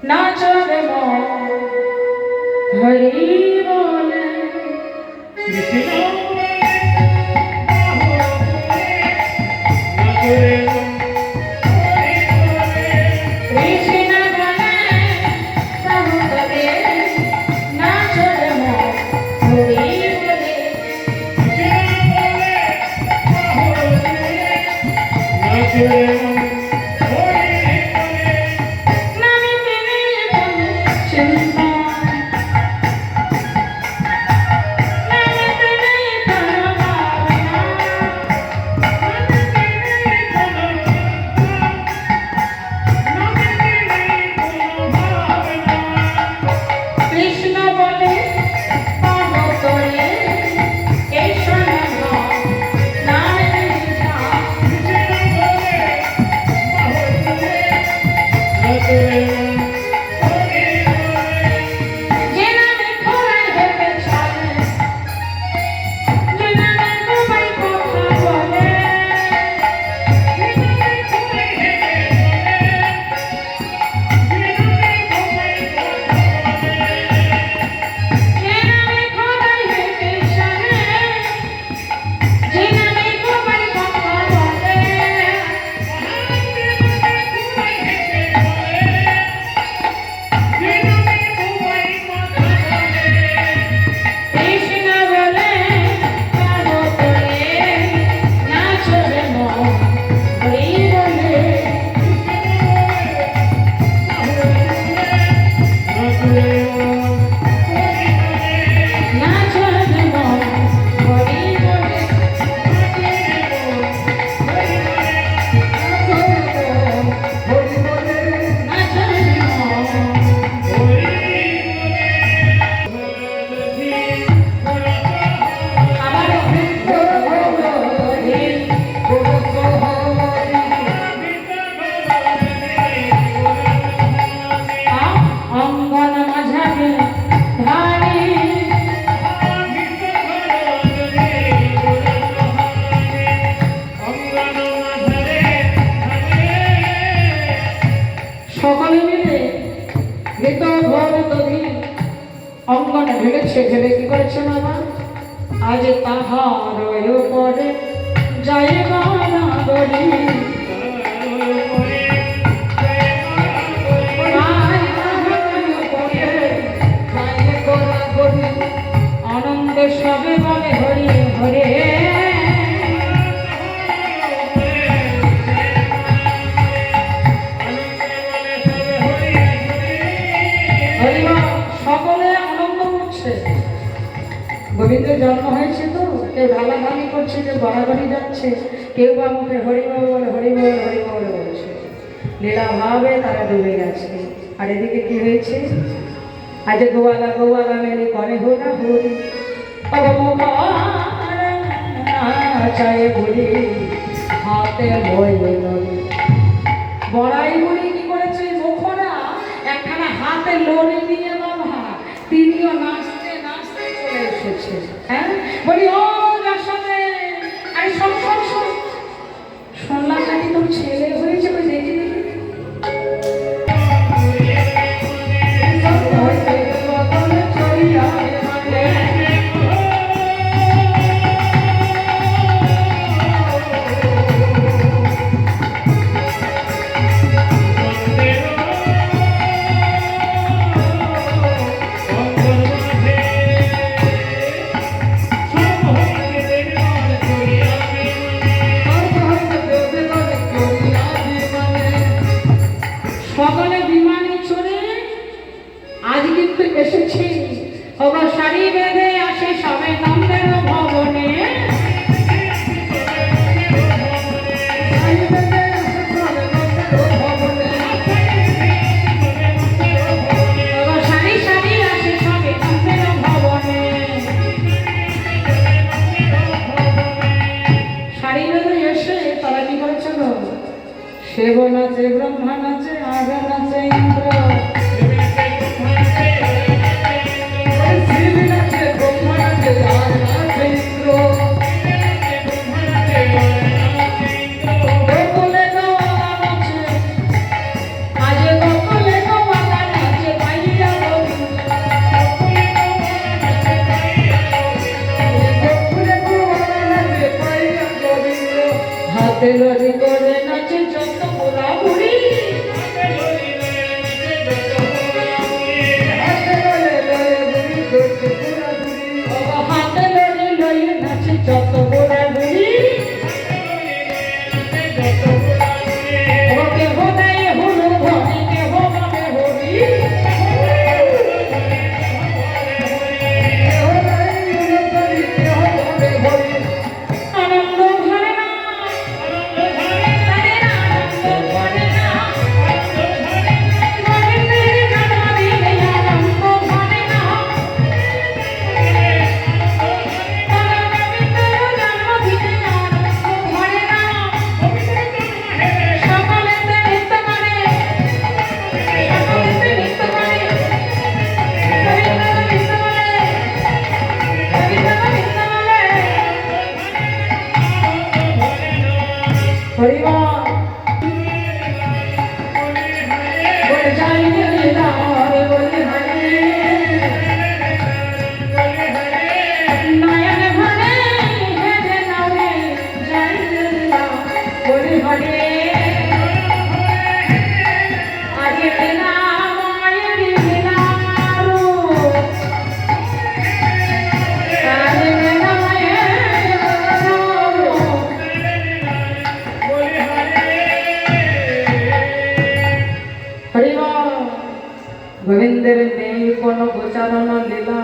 নাচরে মন হরি বলে কৃষ্ণ সকলে মিলে অঙ্গনে ভেড়েছে ভেবে কি করেছে মামা আজ তাহার পরে যাই না বলি আনন্দ সবে বলে হরি হরে গোবিন্দের জন্ম হয়েছে তো কেউ ঢালাঢালি করছে কেউ গড়াগড়ি যাচ্ছে কেউ বা মুখে হরিবল বলে হরিবল হরিবল বলছে লীলা ভাবে তারা ডুবে গেছে আর এদিকে কি হয়েছে আজ গোয়ালা গোয়ালা মেরে করে হোনা হরি চায় বলি হাতে বই বড়াই বলি কি করেছে মুখরা একখানা হাতে লড়ে নিয়ে বাবা তিনিও নাচতে নাচতে চলে এসেছে হ্যাঁ বলি ও রাসাতে আরে শোন শোন শোন শুনলাম নাকি তোর ছেলে হয়েছে ওই দেখি দেখি সকলে বিমানে চড়ে আজ কিন্তু এসেছি ওগো শাড়ি বেঁধে আসে সবে নন্দের ভবনে শাড়ি শাড়ি আসে সবে নন্দের ভবনে শাড়ি বেঁধে এসে তারা কি করেছিল শিব নাচে ব্রহ্মা নাচে আগ নাচে ইন্দ্র শিব নাচে ব্রহ্মা নাচে আগ নাচে ইন্দ্র গোকুলে গোয়ালা নাচে আজ গোকুলে গোয়ালা হাতে লয়ে লয়ে নাচে যত গোড়া বুড়ি কেহ দেয় হুলু ধরি কেহ ভাবে হরি আনন্দ ঘরে না তাদের আনন্দ ঘরে না গোবিন্দের জন্মদিনে আনন্দ ঘরে না গোবিন্দের জন্মদিনে আনন্দ ঘরে না সকলেতে নৃত্য করে সকলেতে নৃত্য করে গোবিন্দ নৃত্য করে গোবিন্দ নৃত্য করে হরিবল বলে যাই লীলা রে বলে হরে নয়ন ভরে হেরে নামে যাই লীলা বলে হরে আগে লীলা মায়ের লীলা রূপ আগে লীলা মায়ের রূপ হরিবল গোবিন্দের নেই কোনো গোচারণ লীলা